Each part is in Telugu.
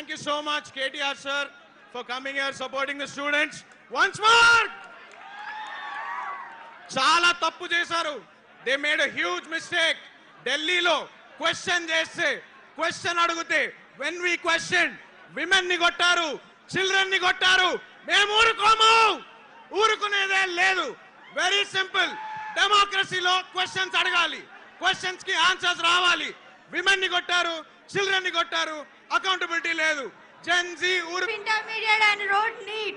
Thank you so much, KTR sir, for coming here, supporting the students. Once more! Chala tappu chesaru. They made a huge mistake. Delhi lo question cheste, question adugute. When we questioned, women ni kottaru, children ni kottaru. Memu urukomu. Urukunede ledu. Very simple. Democracy lo questions adagali. Questions ki answers రావాలి. Women ni kottaru, children ni kottaru. Accountability ledu. Gen Z intermediate and road need.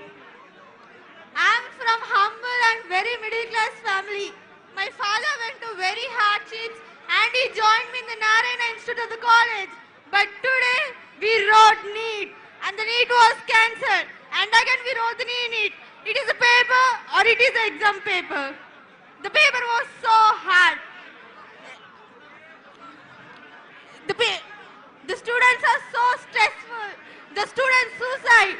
I am from humble and very middle class family. My father went to very hardships and he joined me in the Narayana Institute of the college. But today we wrote NEET and the NEET was cancelled. And again we wrote the NEET. It is a paper or it is an exam paper. The paper was so hard. The students are so stressful. The students suicide.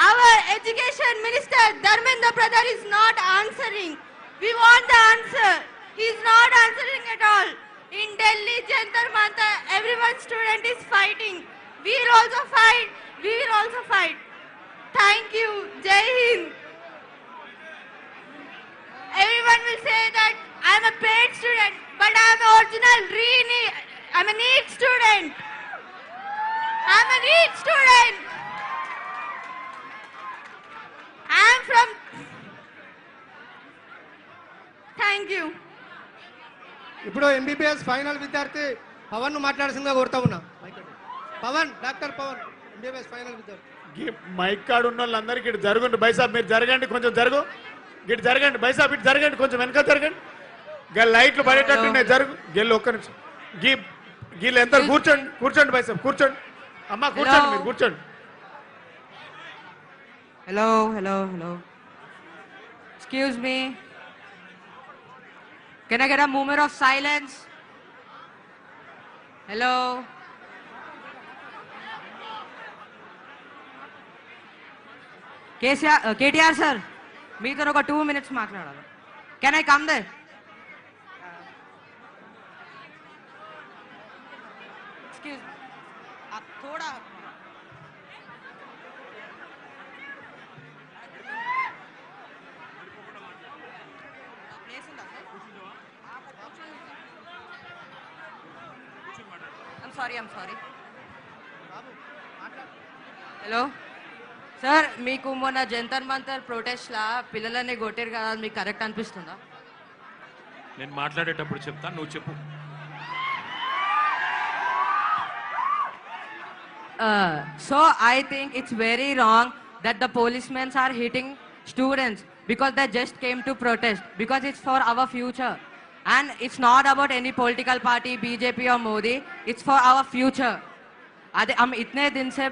Our education minister Dharmendra Pradhan is not answering. We want the answer. He is not answering at all. In Delhi, Jantar Mantar, everyone student is fighting. We will also fight. We will also fight. Thank you. Jai Hind. Everyone will say that I am a paid student, but I am an original I am a NEET student. I am a NEET student. I am from. Thank you. ఇప్పుడు ఎంబీబీఎస్ ఫైనల్ విద్యార్థి పవన్ ను మాట్లాడాల్సిందిగా కోరుతా ఉన్నా. Pavan, doctor Pavan, MBBS final విద్యార్థి. మైక్ కార్డు ఉన్న వాళ్ళందరికీ ఇటు జరగండి. బైసాబ్ మీరు జరగండి, కొంచెం జరుగు. ఇటు జరగండి. బైసాబ్ ఇటు జరగండి, కొంచెం వెనక జరగండి. లైట్లు పడేటట్టు నేను జరుగు. గెల్లు ఒక్క నిమిషం. గీళ్ళు ఎంత కూర్చోండి. కూర్చోండి బైసాబ్, కూర్చోండి. అమ్మ కూర్చోండి, మీరు కూర్చోండి. Hello, hello, hello. Excuse me. Can I get a moment of silence? Hello. KTR sir, మీతో ఒక 2 minutes మాట్లాడాలి. Can I come there? Excuse me. थोड़ा I'm sorry. హలో సార్, మీకు మొన్న జంతర్ మంతర్ ప్రొటెస్ట్ లా పిల్లలని కొట్టారు కదా, మీకు కరెక్ట్ అనిపిస్తుందా? నేను మాట్లాడేటప్పుడు చెప్తాను, నువ్వు చెప్పు. So I think it's very wrong that the policemen are hitting students because they just came to protest, because it's for our future. And it's not about any political party, BJP or Modi. It's for our future. हम इतने दिन से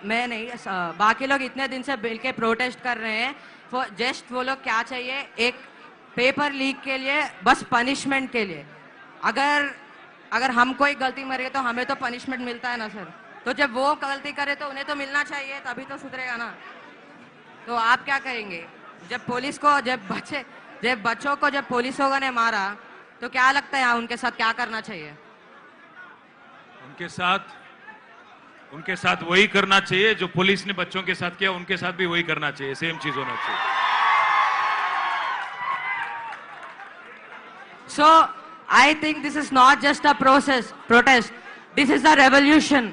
मैं नहीं, बाकी लोग इतने दिन से मिल के प्रोटेस्ट कर रहे हैं. जस्ट वो लोग क्या चाहिए, एक पेपर लीक के लिए, बस पनिशमेंट के लिए. अगर हम कोई गलती मरे तो हमें तो पनिशमेंट मिलता है ना सर. तो जब वो गलती करे तो उन्हें तो मिलना चाहिए, तभी तो सुधरेगा ना. तो आप क्या करेंगे? जब बच्चों को जब पुलिसों ने मारा तो क्या लगता है उनके साथ क्या करना चाहिए? उनके साथ वही करना चाहिए जो पुलिस ने बच्चों के साथ किया, उनके साथ भी वही करना चाहिए. सेम चीज होना चाहिए. So I think this is not just a protest. This is a revolution.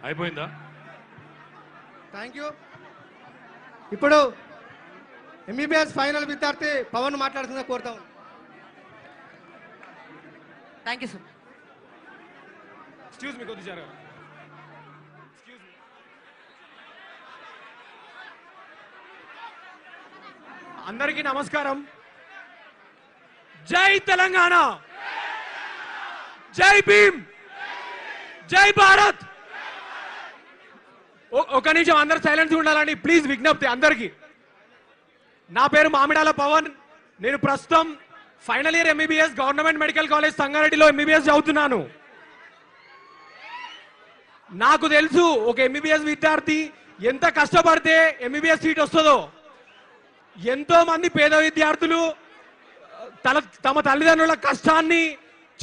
అయిపోయిందా? Thank you. ఇప్పుడు ఎంబీబీఎస్ ఫైనల్ విద్యార్థి పవన్ మాట్లాడుతుందా కోరుతా ఉన్నా. Thank you sir. Excuse me, కొద్దిగా జరగండి. Excuse me. అందరికీ నమస్కారం. జై తెలంగాణ, జై భీమ్, జై భారత్. ఒక నిమిషం అందరు సైలెన్స్ ఉండాలని ప్లీజ్, విజ్ఞప్తి అందరికీ. నా పేరు మామిడాల పవన్. నేను ప్రస్తుతం final year MBBS government medical college సంగారెడ్డిలో ఎంబీబీఎస్ చదువుతున్నాను. నాకు తెలుసు ఒక ఎంబీబీఎస్ విద్యార్థి ఎంత కష్టపడితే ఎంబీబీఎస్ సీట్ వస్తుందో. ఎంతో మంది పేద విద్యార్థులు తమ తల్లిదండ్రుల కష్టాన్ని,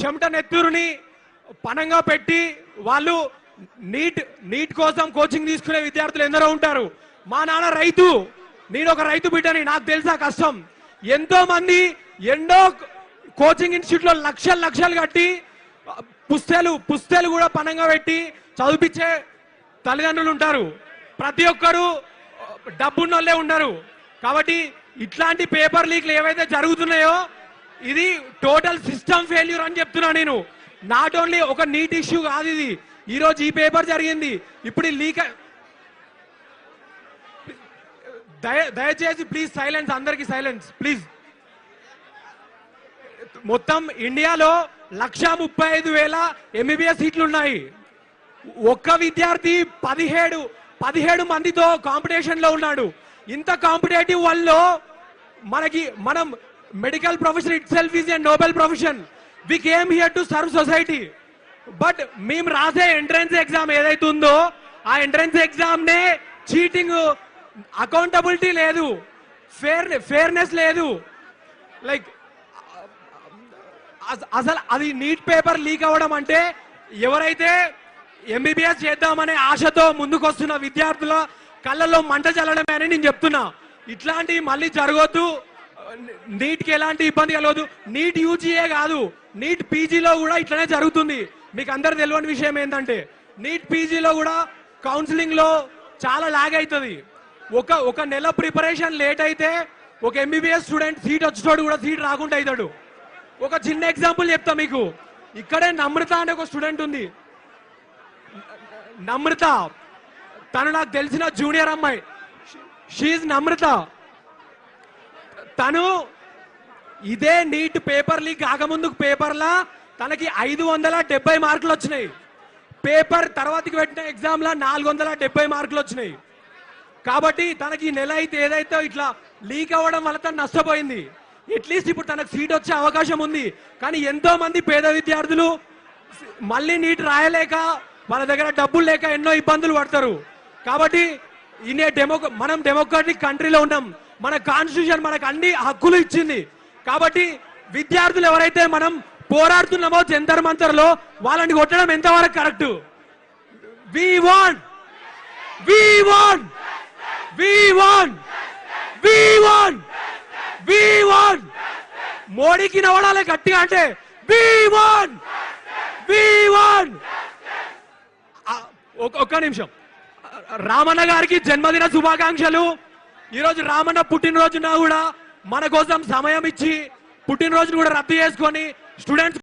చెమట నెత్తురుని పనంగా పెట్టి వాళ్ళు నీట్ కోసం కోచింగ్ తీసుకునే విద్యార్థులు ఎందరో ఉంటారు. మా నాన్న రైతు, నేను ఒక రైతు బిడ్డని, నాకు తెలుసా కష్టం. ఎంతో మంది ఎన్నో కోచింగ్ ఇన్స్టిట్యూట్ లో లక్షలు కట్టి పుస్తలు కూడా పనంగా పెట్టి చదివించే తల్లిదండ్రులు ఉంటారు. ప్రతి ఒక్కరు డబ్బున్నోళ్ళే ఉండరు. కాబట్టి ఇట్లాంటి పేపర్ లీక్లు ఏవైతే జరుగుతున్నాయో ఇది టోటల్ సిస్టమ్ ఫెయిల్యూర్ అని చెప్తున్నా నేను. నాట్ ఓన్లీ ఒక నీట్ ఇష్యూ కాదు ఇది. ఈ రోజు ఈ పేపర్ జరిగింది, ఇప్పుడు లీక్. దయచేసి ప్లీజ్ సైలెన్స్, అందరికి సైలెన్స్ ప్లీజ్. మొత్తం ఇండియాలో 1,35,000 MBBS సీట్లు ఉన్నాయి. ఒక్క విద్యార్థి 17 మందితో కాంపిటీషన్ లో ఉన్నాడు. ఇంత కాంపిటేటివ్ వల్ల మనం medical profession itself is a noble profession. We came here to serve society. But మేము రాసే ఎంట్రన్స్ ఎగ్జామ్ ఏదైతే ఉందో ఆ ఎంట్రన్స్ ఎగ్జామ్ నే చీటింగ్, అకౌంటబిలిటీ లేదు, ఫేర్నెస్ లేదు. లైక్ అసలు అది నీట్ పేపర్ లీక్ అవ్వడం అంటే ఎవరైతే MBBS చేద్దామనే ఆశతో ముందుకొస్తున్న విద్యార్థుల కళ్ళల్లో మంట చల్లడమే అని నేను చెప్తున్నా. ఇట్లాంటివి మళ్ళీ జరగొద్దు. నీట్కి ఎలాంటి ఇబ్బంది కలగదు. నీట్ యూజీఏ కాదు, నీట్ పీజీలో కూడా ఇట్లనే జరుగుతుంది. మీకు అందరు తెలియని విషయం ఏంటంటే నీట్ పీజీలో కూడా కౌన్సిలింగ్ లో చాలా లాగ్ అవుతుంది. ఒక నెల ప్రిపరేషన్ లేట్ అయితే ఒక MBBS స్టూడెంట్ సీట్ వచ్చేటోడు కూడా సీట్ రాకుండా అవుతాడు. ఒక చిన్న ఎగ్జాంపుల్ చెప్తా మీకు. ఇక్కడే నమ్రత అనే ఒక స్టూడెంట్ ఉంది. నమ్రత తను నాకు తెలిసిన జూనియర్ అమ్మాయి. షీఈ్ నమ్రత. తను ఇదే నీట్ పేపర్ లీక్ కాకముందుకు పేపర్లా తనకి 570 మార్కులు వచ్చినాయి. పేపర్ తర్వాతకి పెట్టిన ఎగ్జామ్ లా 470 మార్కులు వచ్చినాయి. కాబట్టి తనకి ఈ నెల అయితే ఏదైతే ఇట్లా లీక్ అవ్వడం వల్ల తను నష్టపోయింది. అట్లీస్ట్ ఇప్పుడు తనకు సీట్ వచ్చే అవకాశం ఉంది. కానీ ఎంతో మంది పేద విద్యార్థులు మళ్ళీ నీట్ రాయలేక వాళ్ళ దగ్గర డబ్బులు లేక ఎన్నో ఇబ్బందులు పడతారు. కాబట్టి మనం డెమోక్రటిక్ కంట్రీలో ఉన్నాం. మన కాన్స్టిట్యూషన్ మనకు అన్ని హక్కులు ఇచ్చింది. కాబట్టి విద్యార్థులు ఎవరైతే మనం పోరాడుతున్నామో జంతర్ మంతర్లో వాళ్ళని కొట్టడం ఎంతవరకు కరెక్ట్? వి వాంట్ మోడీకి నవడాలి గట్టిగా అంటే ఒక్క నిమిషం. రామన్న గారికి జన్మదిన శుభాకాంక్షలు. ఈరోజు రామన్న పుట్టినరోజున కూడా మన కోసం సమయం ఇచ్చి పుట్టినరోజును కూడా రద్దు చేసుకొని స్టూడెంట్స్